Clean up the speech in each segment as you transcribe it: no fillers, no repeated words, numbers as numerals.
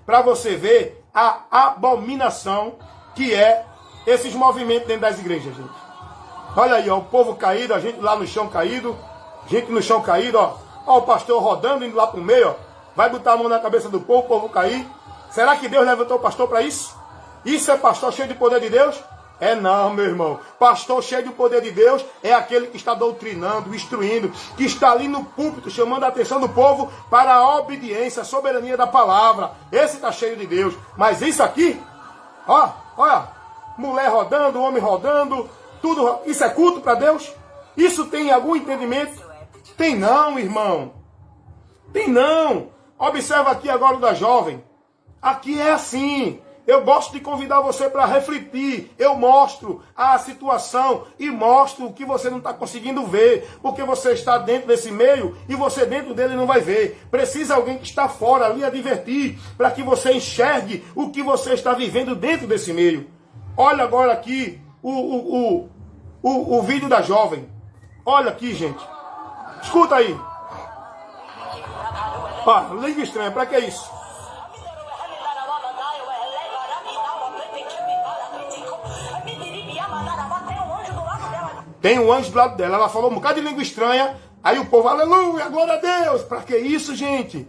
para você ver a abominação que é esses movimentos dentro das igrejas, gente. Olha aí, ó, o povo caído, a gente lá no chão caído, gente no chão caído, ó. Ó, o pastor rodando, indo lá pro meio, ó. Vai botar a mão na cabeça do povo, o povo cair. Será que Deus levantou o pastor para isso? Isso é pastor cheio de poder de Deus? É não, meu irmão. Pastor cheio de poder de Deus é aquele que está doutrinando, instruindo, que está ali no púlpito, chamando a atenção do povo para a obediência, a soberania da palavra. Esse está cheio de Deus. Mas isso aqui, ó, olha, mulher rodando, homem rodando, tudo, isso é culto para Deus? Isso tem algum entendimento? Tem não, irmão. Tem não. Observa aqui agora o da jovem. Aqui é assim. Eu gosto de convidar você para refletir. Eu mostro a situação e mostro o que você não está conseguindo ver. Porque você está dentro desse meio e você dentro dele não vai ver. Precisa alguém que está fora ali advertir para que você enxergue o que você está vivendo dentro desse meio. Olha agora aqui o vídeo da jovem. Olha aqui, gente. Escuta aí. Ó, língua estranha, para que isso? Tem um anjo do lado dela. Ela falou um bocado de língua estranha. Aí o povo, aleluia, glória a Deus. Para que isso, gente?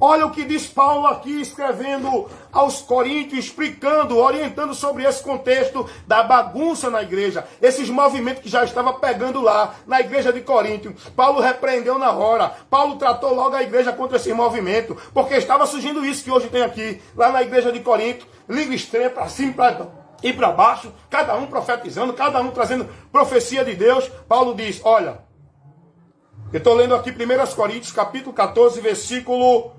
Olha o que diz Paulo aqui, escrevendo aos Coríntios, explicando, orientando sobre esse contexto da bagunça na igreja. Esses movimentos que já estavam pegando lá, na igreja de Corinto. Paulo repreendeu na hora. Paulo tratou logo a igreja contra esse movimento. Porque estava surgindo isso que hoje tem aqui, lá na igreja de Corinto. Língua estranha para cima, e para baixo, cada um profetizando, cada um trazendo profecia de Deus. Paulo diz, olha, eu estou lendo aqui 1 Coríntios, capítulo 14, versículo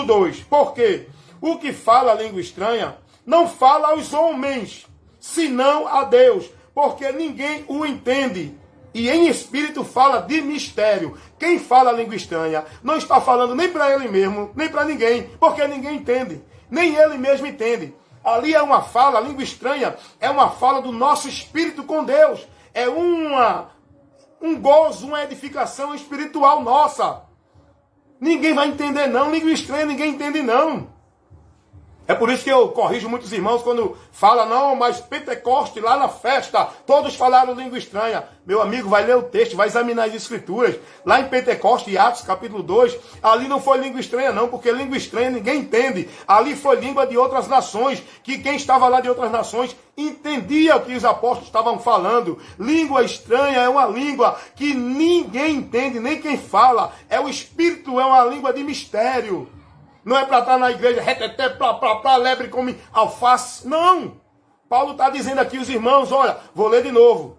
2. Por quê? O que fala a língua estranha não fala aos homens, senão a Deus, porque ninguém o entende. E em espírito fala de mistério. Quem fala a língua estranha não está falando nem para ele mesmo, nem para ninguém, porque ninguém entende. Nem ele mesmo entende. Ali é uma fala, a língua estranha é uma fala do nosso espírito com Deus. É um gozo, uma edificação espiritual nossa. Ninguém vai entender não, língua estranha ninguém entende não. É por isso que eu corrijo muitos irmãos quando fala, não, mas Pentecoste, lá na festa, todos falaram língua estranha. Meu amigo, vai ler o texto, vai examinar as escrituras. Lá em Pentecoste, Atos capítulo 2, ali não foi língua estranha não, porque língua estranha ninguém entende. Ali foi língua de outras nações, que quem estava lá de outras nações entendia o que os apóstolos estavam falando. Língua estranha é uma língua que ninguém entende, nem quem fala. É o Espírito, é uma língua de mistério. Não é para estar na igreja, reteté, plá, lebre, come alface. Não! Paulo está dizendo aqui, os irmãos, olha, vou ler de novo.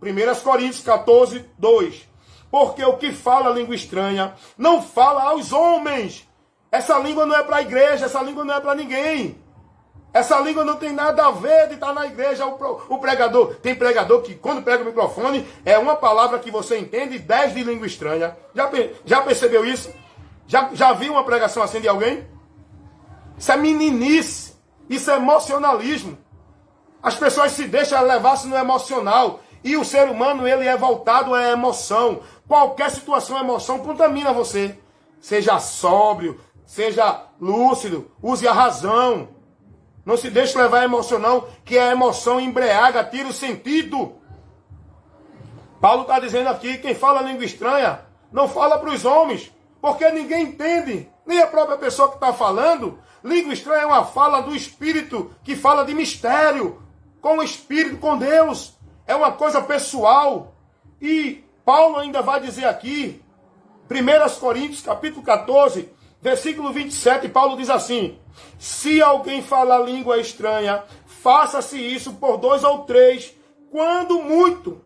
1 Coríntios 14, 2. Porque o que fala a língua estranha não fala aos homens. Essa língua não é para a igreja, essa língua não é para ninguém. Essa língua não tem nada a ver de estar na igreja. O pregador, tem pregador que quando pega o microfone, é uma palavra que você entende e 10 de língua estranha. Já percebeu isso? Já viu uma pregação assim de alguém? Isso é meninice. Isso é emocionalismo. As pessoas se deixam levar-se no emocional. E o ser humano, ele é voltado à emoção. Qualquer situação, emoção, contamina você. Seja sóbrio, seja lúcido, use a razão. Não se deixe levar a emocional, que a emoção embriaga, tira o sentido. Paulo está dizendo aqui, quem fala língua estranha, não fala para os homens. Porque ninguém entende, nem a própria pessoa que está falando. Língua estranha é uma fala do Espírito, que fala de mistério, com o Espírito, com Deus. É uma coisa pessoal. E Paulo ainda vai dizer aqui, 1 Coríntios, capítulo 14, versículo 27, Paulo diz assim, se alguém fala língua estranha, faça-se isso por 2 ou 3, quando muito.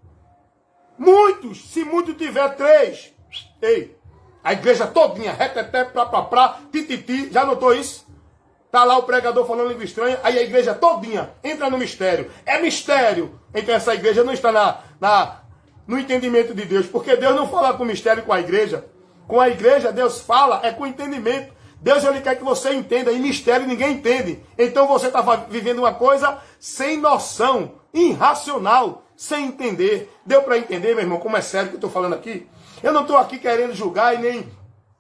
Muitos, se muito tiver 3. Ei. A igreja todinha, reteté, plá, tititi, já notou isso? Tá lá o pregador falando língua estranha, aí a igreja todinha entra no mistério. É mistério. Então essa igreja não está no entendimento de Deus, porque Deus não fala com mistério com a igreja. Com a igreja, Deus fala, é com entendimento. Deus, ele quer que você entenda, e mistério ninguém entende. Então você está vivendo uma coisa sem noção, irracional, sem entender. Deu para entender, meu irmão, como é sério que eu estou falando aqui? Eu não estou aqui querendo julgar e nem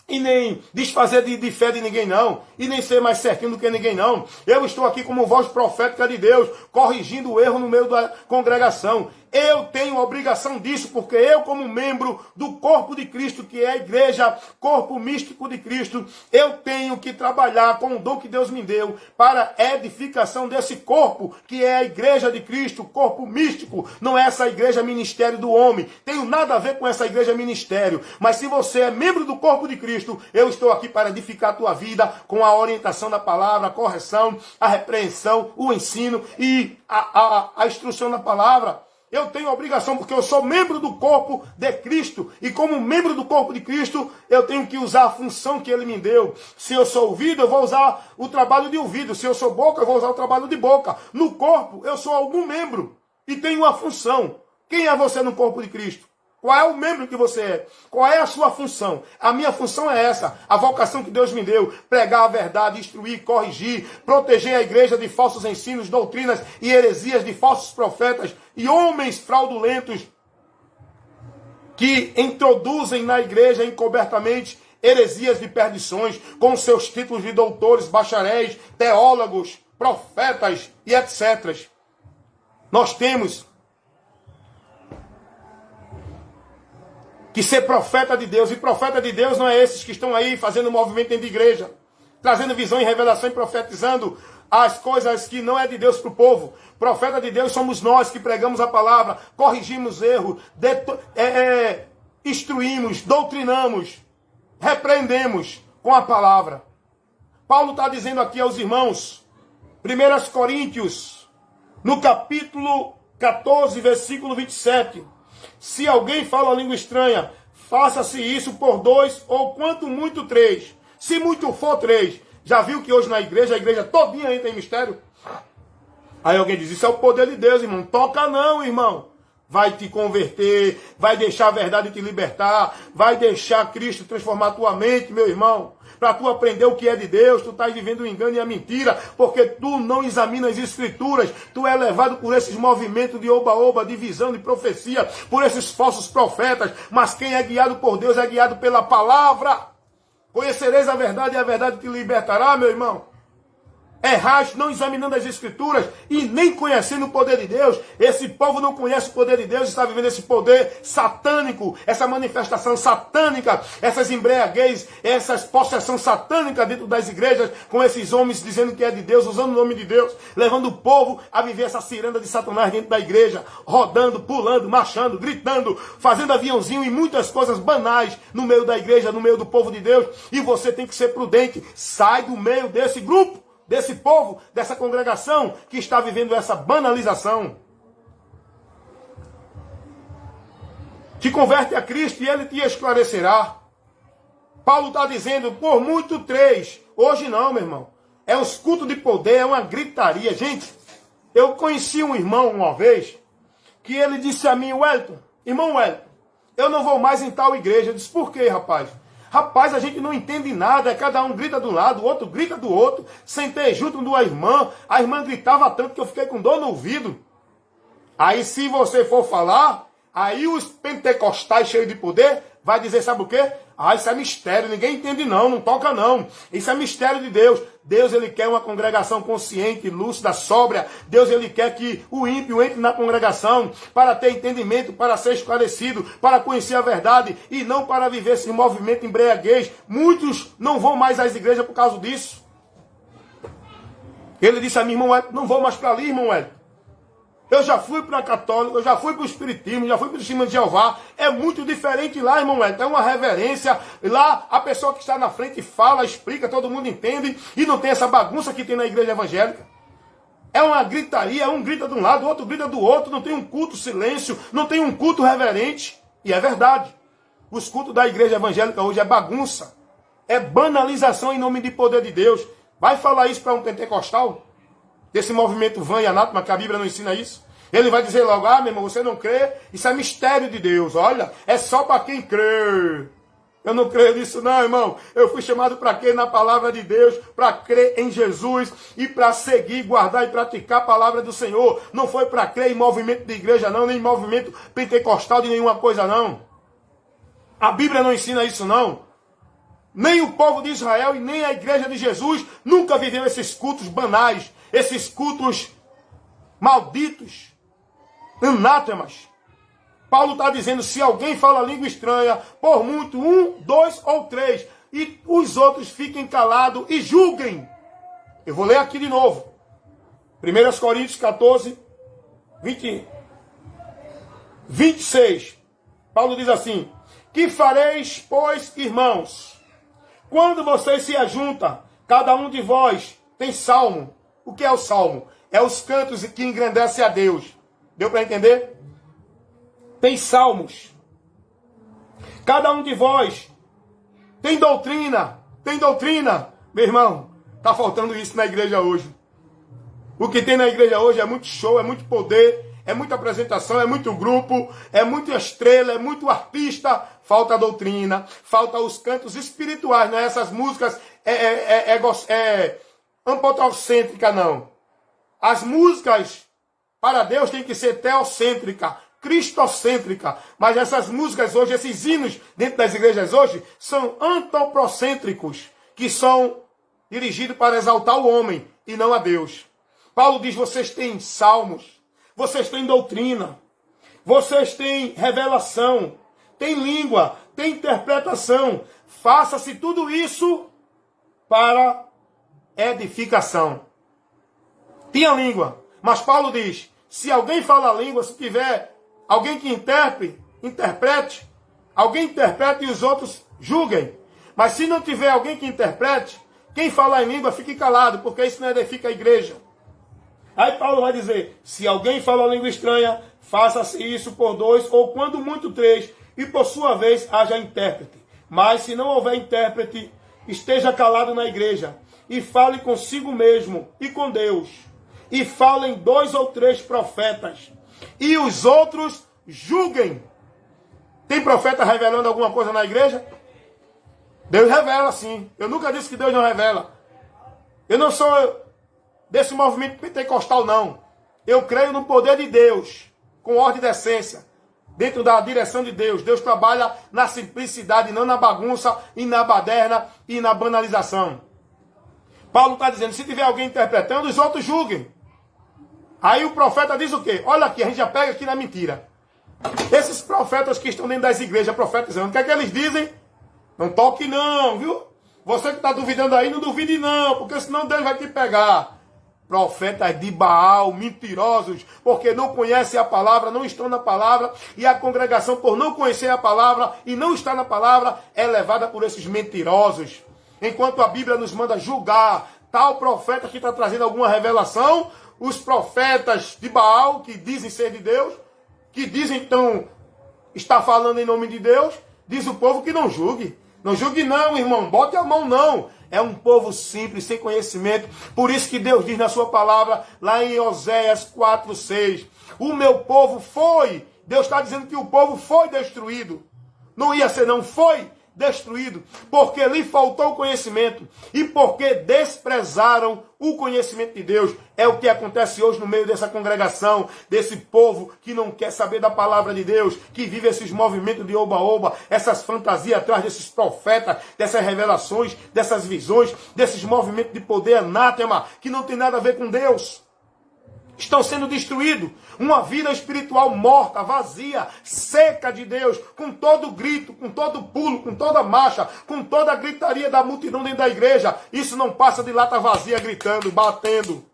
e nem desfazer de fé de ninguém não, e nem ser mais certinho do que ninguém não. Eu estou aqui como voz profética de Deus, corrigindo o erro no meio da congregação. Eu tenho obrigação disso, porque eu, como membro do corpo de Cristo, que é a igreja, corpo místico de Cristo, eu tenho que trabalhar com o dom que Deus me deu para a edificação desse corpo, que é a igreja de Cristo, corpo místico. Não é essa igreja ministério do homem. Tenho nada a ver com essa igreja ministério. Mas se você é membro do corpo de Cristo, eu estou aqui para edificar a tua vida com a orientação da palavra, a correção, a repreensão, o ensino e a instrução da palavra. Eu tenho obrigação porque eu sou membro do corpo de Cristo. E como membro do corpo de Cristo, eu tenho que usar a função que Ele me deu. Se eu sou ouvido, eu vou usar o trabalho de ouvido. Se eu sou boca, eu vou usar o trabalho de boca. No corpo, eu sou algum membro e tenho uma função. Quem é você no corpo de Cristo? Qual é o membro que você é? Qual é a sua função? A minha função é essa, a vocação que Deus me deu, pregar a verdade, instruir, corrigir, proteger a igreja de falsos ensinos, doutrinas e heresias de falsos profetas e homens fraudulentos que introduzem na igreja encobertamente heresias de perdições, com seus títulos de doutores, bacharéis, teólogos, profetas e etc. Nós temos que ser profeta de Deus. E profeta de Deus não é esses que estão aí fazendo movimento dentro de igreja, trazendo visão e revelação e profetizando as coisas que não é de Deus para o povo. Profeta de Deus somos nós que pregamos a palavra, corrigimos erros, instruímos, doutrinamos, repreendemos com a palavra. Paulo está dizendo aqui aos irmãos, 1 Coríntios, no capítulo 14, versículo 27. Se alguém fala língua estranha, faça-se isso por 2 ou quanto muito 3. Se muito for 3. Já viu que hoje na igreja, a igreja todinha entra em mistério? Aí alguém diz, isso é o poder de Deus, irmão. Não toca não, irmão. Vai te converter, vai deixar a verdade te libertar, vai deixar Cristo transformar tua mente, meu irmão. Para tu aprender o que é de Deus, tu estás vivendo o engano e a mentira, porque tu não examinas as escrituras, tu é levado por esses movimentos de oba-oba, de visão, de profecia, por esses falsos profetas, mas quem é guiado por Deus é guiado pela palavra. Conhecereis a verdade e a verdade te libertará, meu irmão. Errais não examinando as escrituras e nem conhecendo o poder de Deus. Esse povo não conhece o poder de Deus, está vivendo esse poder satânico, essa manifestação satânica, essas embriaguez, essas possessão satânica dentro das igrejas, com esses homens dizendo que é de Deus, usando o nome de Deus, levando o povo a viver essa ciranda de Satanás dentro da igreja, rodando, pulando, marchando, gritando, fazendo aviãozinho e muitas coisas banais no meio da igreja, no meio do povo de Deus. E você tem que ser prudente, sai do meio desse grupo, desse povo, dessa congregação que está vivendo essa banalização. Te converte a Cristo e Ele te esclarecerá. Paulo está dizendo, por muito 3. Hoje não, meu irmão. É uns cultos de poder, é uma gritaria. Gente, eu conheci um irmão uma vez, que ele disse a mim, Wellington, irmão Wellington, eu não vou mais em tal igreja. Eu disse, por quê, rapaz? Rapaz, a gente não entende nada, cada um grita de um lado, o outro grita do outro. Sentei junto de uma irmã, a irmã gritava tanto que eu fiquei com dor no ouvido. Aí se você for falar, aí os pentecostais cheios de poder, vai dizer, sabe o quê? Ah, isso é mistério, ninguém entende não, não toca não. Isso é mistério de Deus. Deus, Ele quer uma congregação consciente, lúcida, sóbria. Deus, Ele quer que o ímpio entre na congregação para ter entendimento, para ser esclarecido, para conhecer a verdade e não para viver esse movimento embriaguez. Muitos não vão mais às igrejas por causa disso. Ele disse a mim, irmão, não vou mais para ali, irmão Hélio. Eu já fui para a católica, eu já fui para o espiritismo, já fui para o testemunho de Jeová. É muito diferente lá, irmão Hélio. É uma reverência. Lá a pessoa que está na frente fala, explica, todo mundo entende. E não tem essa bagunça que tem na igreja evangélica. É uma gritaria, um grita de um lado, o outro grita do outro. Não tem um culto silêncio, não tem um culto reverente. E é verdade. Os cultos da igreja evangélica hoje é bagunça. É banalização em nome de poder de Deus. Vai falar isso para um pentecostal? Desse movimento vã e anátema, que a Bíblia não ensina isso. Ele vai dizer logo, ah, meu irmão, você não crê? Isso é mistério de Deus, olha, é só para quem crê. Eu não creio nisso não, irmão. Eu fui chamado para crer na palavra de Deus, para crer em Jesus e para seguir, guardar e praticar a palavra do Senhor. Não foi para crer em movimento de igreja não, nem em movimento pentecostal de nenhuma coisa não. A Bíblia não ensina isso não. Nem o povo de Israel e nem a igreja de Jesus nunca viveu esses cultos banais, esses cultos malditos, anátemas. Paulo está dizendo, se alguém fala língua estranha, por muito, 1, 2 ou 3, e os outros fiquem calados e julguem. Eu vou ler aqui de novo. 1 Coríntios 14, 26. Paulo diz assim, que fareis, pois, irmãos, quando vocês se ajuntam, cada um de vós tem salmo. O que é o salmo? É os cantos que engrandecem a Deus. Deu para entender? Tem salmos. Cada um de vós tem doutrina. Tem doutrina. Meu irmão, está faltando isso na igreja hoje. O que tem na igreja hoje é muito show, é muito poder, é muita apresentação, é muito grupo, é muita estrela, é muito artista. Falta doutrina, falta os cantos espirituais, não é essas músicas antropocêntricas, não. As músicas para Deus tem que ser teocêntrica, cristocêntrica. Mas essas músicas hoje, esses hinos dentro das igrejas hoje, são antropocêntricos, que são dirigidos para exaltar o homem e não a Deus. Paulo diz, vocês têm salmos, vocês têm doutrina, vocês têm revelação, têm língua, têm interpretação. Faça-se tudo isso para edificação. Tinha língua, mas Paulo diz, se alguém fala a língua, se tiver alguém que interprete, alguém interprete e os outros julguem. Mas se não tiver alguém que interprete, quem fala em língua fique calado, porque isso não edifica a igreja. Aí Paulo vai dizer, se alguém fala língua estranha, faça-se isso por 2, ou quando muito 3, e por sua vez haja intérprete. Mas se não houver intérprete, esteja calado na igreja, e fale consigo mesmo e com Deus. E falem 2 ou 3 profetas, e os outros julguem. Tem profeta revelando alguma coisa na igreja? Deus revela sim. Eu nunca disse que Deus não revela. Eu não sou desse movimento pentecostal, não. Eu creio no poder de Deus, com ordem e decência, dentro da direção de Deus. Deus trabalha na simplicidade, não na bagunça, e na baderna, e na banalização. Paulo está dizendo, se tiver alguém interpretando, os outros julguem. Aí o profeta diz o quê? Olha aqui, a gente já pega aqui na mentira. Esses profetas que estão dentro das igrejas profetizando, o que é que eles dizem? Não toque não, viu? Você que está duvidando aí, não duvide não, porque senão Deus vai te pegar. Profetas de Baal, mentirosos, porque não conhecem a palavra, não estão na palavra, e a congregação, por não conhecer a palavra e não estar na palavra, é levada por esses mentirosos. Enquanto a Bíblia nos manda julgar tal profeta que está trazendo alguma revelação, os profetas de Baal, que dizem ser de Deus, que dizem então estar falando em nome de Deus, diz o povo que não julgue. Não julgue não, irmão, bote a mão não. É um povo simples, sem conhecimento. Por isso que Deus diz na sua palavra, lá em Oséias 4:6, o meu povo foi, Deus está dizendo que o povo foi destruído. Não ia ser não, foi destruído, porque lhe faltou conhecimento e porque desprezaram o conhecimento de Deus. É o que acontece hoje no meio dessa congregação, desse povo que não quer saber da palavra de Deus, que vive esses movimentos de oba-oba, essas fantasias atrás desses profetas, dessas revelações, dessas visões, desses movimentos de poder anátema, que não tem nada a ver com Deus. Estão sendo destruídos. Uma vida espiritual morta, vazia, seca de Deus, com todo grito, com todo pulo, com toda marcha, com toda a gritaria da multidão dentro da igreja. Isso não passa de lata vazia, gritando, batendo.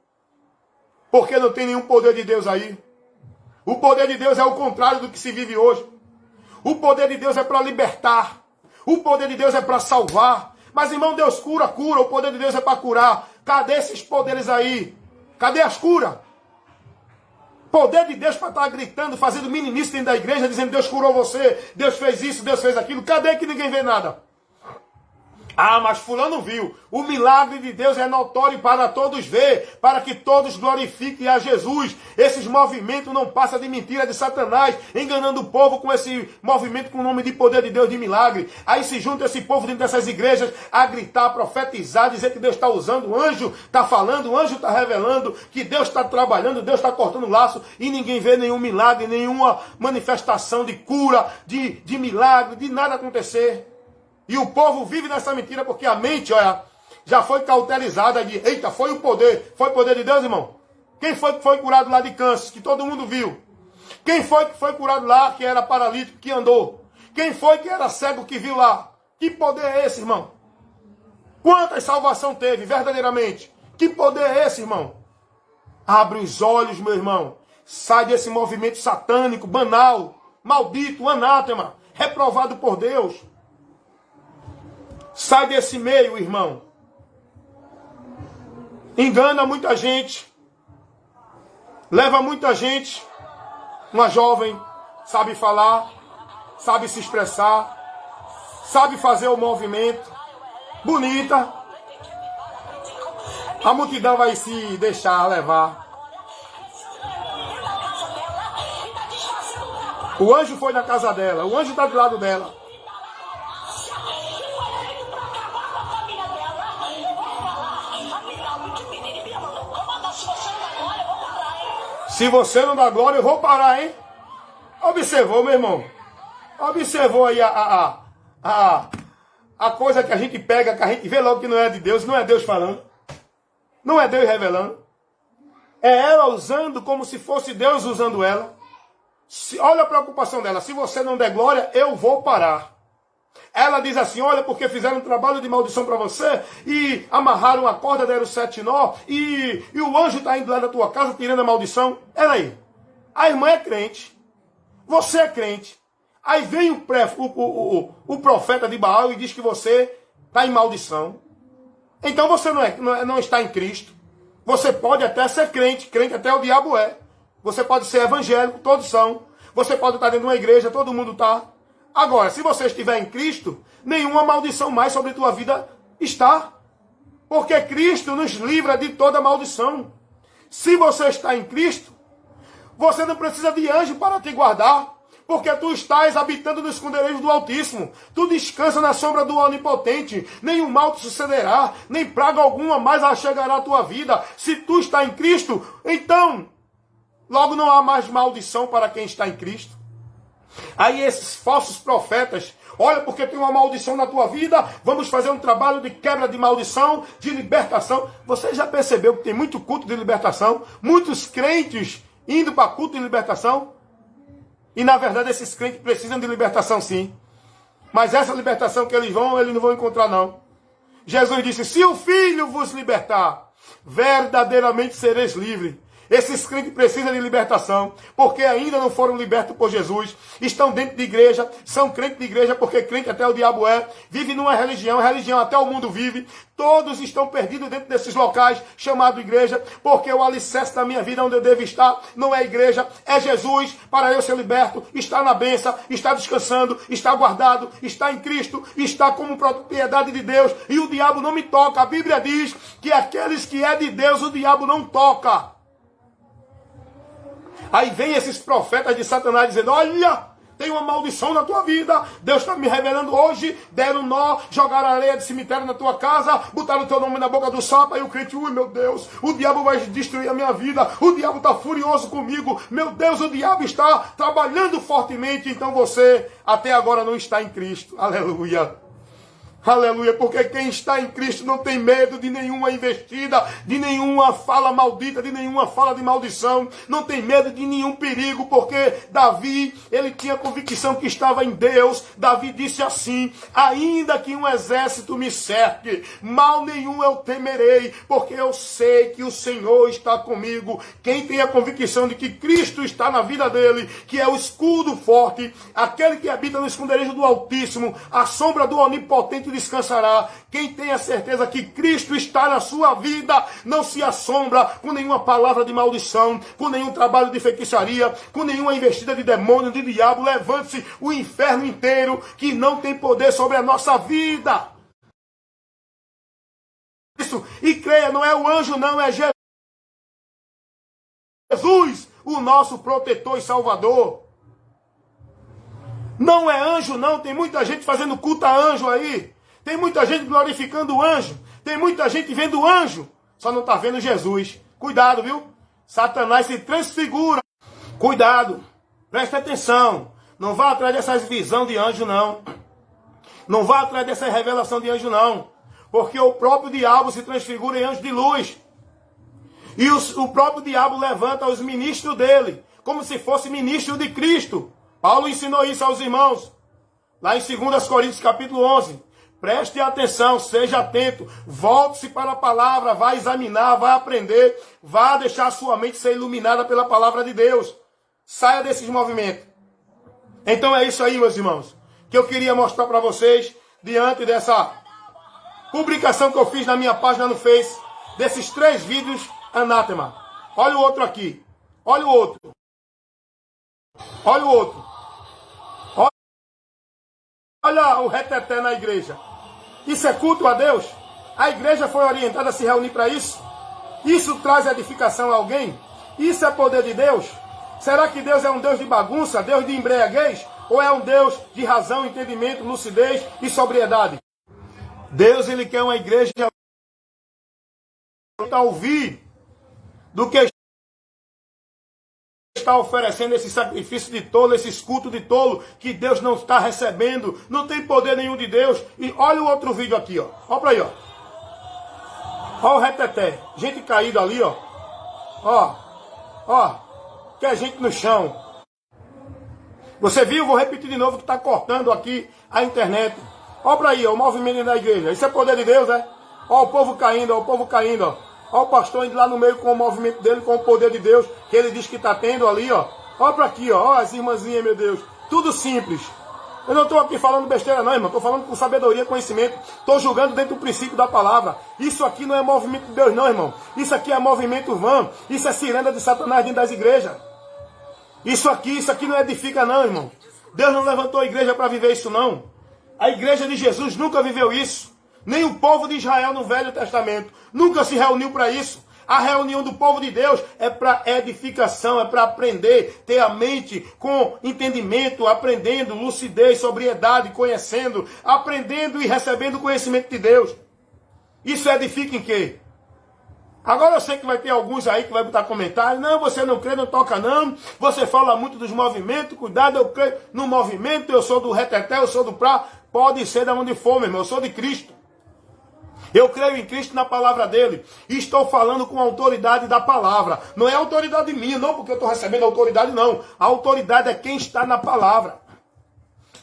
Porque não tem nenhum poder de Deus aí. O poder de Deus é o contrário do que se vive hoje. O poder de Deus é para libertar. O poder de Deus é para salvar. Mas, irmão, Deus cura, cura. O poder de Deus é para curar. Cadê esses poderes aí? Cadê as curas? Poder de Deus para estar gritando, fazendo meninice dentro da igreja, dizendo Deus curou você, Deus fez isso, Deus fez aquilo. Cadê que ninguém vê nada? Ah, mas fulano viu. O milagre de Deus é notório para todos ver, para que todos glorifiquem a Jesus. Esses movimentos não passam de mentira de Satanás, enganando o povo com esse movimento com o nome de poder de Deus, de milagre. Aí se junta esse povo dentro dessas igrejas a gritar, a profetizar, dizer que Deus está usando, o anjo está falando, o anjo está revelando, que Deus está trabalhando, Deus está cortando o laço, e ninguém vê nenhum milagre, nenhuma manifestação de cura, de milagre, de nada acontecer. E o povo vive nessa mentira porque a mente, olha, já foi cauterizada de, eita, foi o poder de Deus, irmão? Quem foi que foi curado lá de câncer, que todo mundo viu? Quem foi que foi curado lá, que era paralítico, que andou? Quem foi que era cego, que viu lá? Que poder é esse, irmão? Quantas salvação teve, verdadeiramente? Que poder é esse, irmão? Abre os olhos, meu irmão. Sai desse movimento satânico, banal, maldito, anátema, reprovado por Deus. Sai desse meio, irmão. Engana muita gente. Leva muita gente. Uma jovem sabe falar, sabe se expressar, sabe fazer o movimento. Bonita. A multidão vai se deixar levar. O anjo foi na casa dela. O anjo está do lado dela. Se você não dá glória, eu vou parar, hein? Observou, meu irmão? Observou aí a coisa que a gente pega, que a gente vê logo que não é de Deus, não é Deus falando. Não é Deus revelando. É ela usando como se fosse Deus usando ela. Olha a preocupação dela. Se você não der glória, eu vou parar. Ela diz assim, olha, porque fizeram um trabalho de maldição para você e amarraram a corda, deram 7 nó e o anjo está indo lá da tua casa tirando a maldição. Era aí. A irmã é crente. Você é crente. Aí vem o profeta de Baal e diz que você está em maldição. Então você não está em Cristo. Você pode até ser crente. Crente até o diabo é. Você pode ser evangélico, todos são. Você pode estar dentro de uma igreja, todo mundo está. Agora, se você estiver em Cristo, nenhuma maldição mais sobre a tua vida está. Porque Cristo nos livra de toda maldição. Se você está em Cristo, você não precisa de anjo para te guardar. Porque tu estás habitando no esconderijo do Altíssimo. Tu descansa na sombra do Onipotente. Nenhum mal te sucederá, nem praga alguma mais chegará à tua vida. Se tu está em Cristo, então, logo não há mais maldição para quem está em Cristo. Aí esses falsos profetas, olha, porque tem uma maldição na tua vida, vamos fazer um trabalho de quebra de maldição, de libertação. Você já percebeu que tem muito culto de libertação? Muitos crentes indo para culto de libertação? E na verdade esses crentes precisam de libertação sim. Mas essa libertação que eles não vão encontrar não. Jesus disse, se o Filho vos libertar, verdadeiramente sereis livres. Esses crentes precisam de libertação, porque ainda não foram libertos por Jesus, estão dentro de igreja, são crentes de igreja, porque crente até o diabo é, vive numa religião até o mundo vive, todos estão perdidos dentro desses locais, chamado igreja, porque o alicerce da minha vida onde eu devo estar, não é igreja, é Jesus, para eu ser liberto, está na bênção, está descansando, está guardado, está em Cristo, está como propriedade de Deus, e o diabo não me toca. A Bíblia diz que aqueles que é de Deus, o diabo não toca. Aí vem esses profetas de Satanás dizendo, olha, tem uma maldição na tua vida, Deus está me revelando hoje, deram um nó, jogaram areia de cemitério na tua casa, botaram o teu nome na boca do sapo, aí o crente, ui meu Deus, o diabo vai destruir a minha vida, o diabo está furioso comigo, meu Deus, o diabo está trabalhando fortemente, então você até agora não está em Cristo, aleluia. Aleluia, porque quem está em Cristo não tem medo de nenhuma investida, de nenhuma fala maldita, de nenhuma fala de maldição, não tem medo de nenhum perigo, porque Davi, ele tinha convicção que estava em Deus. Davi disse assim, ainda que um exército me cerque, mal nenhum eu temerei, porque eu sei que o Senhor está comigo. Quem tem a convicção de que Cristo está na vida dele, que é o escudo forte, aquele que habita no esconderijo do Altíssimo, a sombra do Onipotente descansará. Quem tem a certeza que Cristo está na sua vida, não se assombra com nenhuma palavra de maldição, com nenhum trabalho de feitiçaria, com nenhuma investida de demônio, de diabo. Levante-se o inferno inteiro, que não tem poder sobre a nossa vida. Isso, e creia, não é o anjo não, é Jesus, o nosso protetor e salvador. Não é anjo não, tem muita gente fazendo culto a anjo aí. Tem muita gente glorificando o anjo. Tem muita gente vendo o anjo. Só não está vendo Jesus. Cuidado, viu? Satanás se transfigura. Cuidado. Presta atenção. Não vá atrás dessas visões de anjo, não. Não vá atrás dessa revelação de anjo, não. Porque o próprio diabo se transfigura em anjo de luz. E o próprio diabo levanta os ministros dele, como se fosse ministro de Cristo. Paulo ensinou isso aos irmãos, lá em 2 Coríntios capítulo 11. Preste atenção, seja atento, volte-se para a palavra, vá examinar, vá aprender, vá deixar a sua mente ser iluminada pela palavra de Deus. Saia desses movimentos. Então é isso aí, meus irmãos, que eu queria mostrar para vocês, diante dessa publicação que eu fiz na minha página no Face, desses 3 vídeos anátema. Olha o outro aqui. Olha o outro. Olha o outro. Olha o reteté na igreja. Isso é culto a Deus? A igreja foi orientada a se reunir para isso? Isso traz edificação a alguém? Isso é poder de Deus? Será que Deus é um Deus de bagunça, Deus de embriaguez? Ou é um Deus de razão, entendimento, lucidez e sobriedade? Deus, ele quer uma igreja para ouvir do que está oferecendo esse sacrifício de tolo, esses cultos de tolo, que Deus não está recebendo, não tem poder nenhum de Deus. E olha o outro vídeo aqui, ó. Olha para aí, ó. Olha o reteté, gente caída ali, ó. Ó, que é gente no chão. Você viu? Vou repetir de novo que está cortando aqui a internet. Olha para aí, ó, o movimento da igreja. Isso é poder de Deus, é? Ó o povo caindo, ó, o povo caindo, ó. Olha o pastor indo lá no meio com o movimento dele, com o poder de Deus, que ele diz que está tendo ali, ó. Olha para aqui, ó. Olha as irmãzinhas, meu Deus. Tudo simples. Eu não estou aqui falando besteira não, irmão. Estou falando com sabedoria, conhecimento. Estou julgando dentro do princípio da palavra. Isso aqui não é movimento de Deus não, irmão. Isso aqui é movimento vã. Isso é ciranda de Satanás dentro das igrejas. Isso aqui não edifica não, irmão. Deus não levantou a igreja para viver isso não. A igreja de Jesus nunca viveu isso. Nem o povo de Israel no Velho Testamento nunca se reuniu para isso. A reunião do povo de Deus é para edificação, é para aprender, ter a mente com entendimento, aprendendo, lucidez, sobriedade, conhecendo, aprendendo e recebendo o conhecimento de Deus. Isso edifica em quê? Agora eu sei que vai ter alguns aí que vai botar comentário. Não, você não crê, não toca não. Você fala muito dos movimentos. Cuidado, eu creio no movimento. Eu sou do reteté, eu sou do prá. Pode ser de onde for, meu irmão. Eu sou de Cristo. Eu creio em Cristo, na palavra dele. E estou falando com a autoridade da palavra. Não é autoridade minha, não porque eu estou recebendo autoridade, não. A autoridade é quem está na palavra.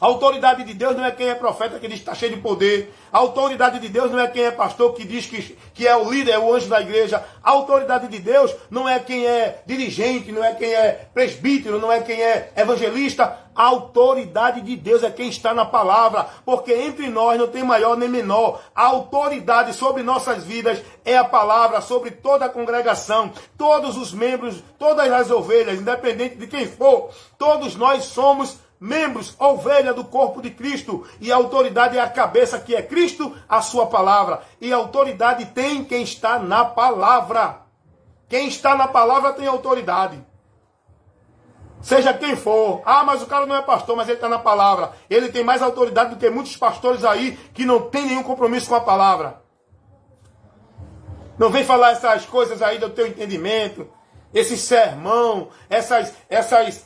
A autoridade de Deus não é quem é profeta que diz que está cheio de poder. A autoridade de Deus não é quem é pastor que diz que é o líder, é o anjo da igreja. A autoridade de Deus não é quem é dirigente, não é quem é presbítero, não é quem é evangelista. A autoridade de Deus é quem está na palavra. Porque entre nós não tem maior nem menor. A autoridade sobre nossas vidas é a palavra, sobre toda a congregação, todos os membros, todas as ovelhas, independente de quem for. Todos nós somos membros, ovelha do corpo de Cristo, e a autoridade é a cabeça que é Cristo, a sua palavra, e a autoridade tem quem está na palavra. Quem está na palavra tem autoridade. Seja quem for. Ah, mas o cara não é pastor, mas ele está na palavra. Ele tem mais autoridade do que muitos pastores aí que não tem nenhum compromisso com a palavra. Não vem falar essas coisas aí do teu entendimento. Esse sermão,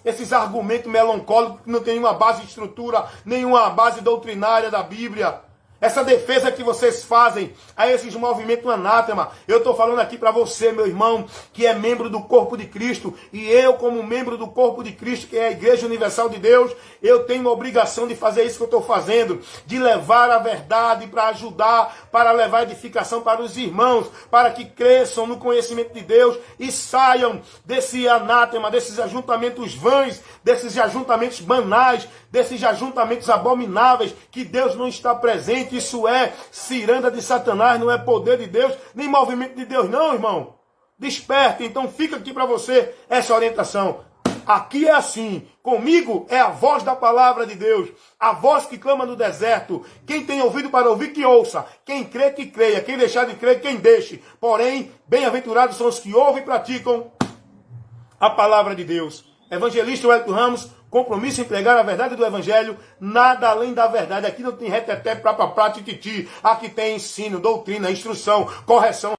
esses argumentos melancólicos que não tem nenhuma base de estrutura, nenhuma base doutrinária da Bíblia. Essa defesa que vocês fazem a esses movimentos anátema. Eu estou falando aqui para você, meu irmão, que é membro do corpo de Cristo. E eu, como membro do corpo de Cristo, que é a Igreja Universal de Deus, eu tenho a obrigação de fazer isso que eu estou fazendo. De levar a verdade para ajudar, para levar edificação para os irmãos, para que cresçam no conhecimento de Deus e saiam desse anátema, desses ajuntamentos vãs, desses ajuntamentos banais, desses ajuntamentos abomináveis, que Deus não está presente. Isso é ciranda de Satanás, não é poder de Deus, nem movimento de Deus não, irmão. Desperte, então fica aqui para você essa orientação. Aqui é assim, comigo é a voz da palavra de Deus, a voz que clama no deserto. Quem tem ouvido para ouvir, que ouça. Quem crê, que creia. Quem deixar de crer, quem deixe. Porém, bem-aventurados são os que ouvem e praticam a palavra de Deus. Evangelista Wellington Ramos, compromisso em pregar a verdade do Evangelho, nada além da verdade. Aqui não tem reteté, pra, tititi. Aqui tem ensino, doutrina, instrução, correção.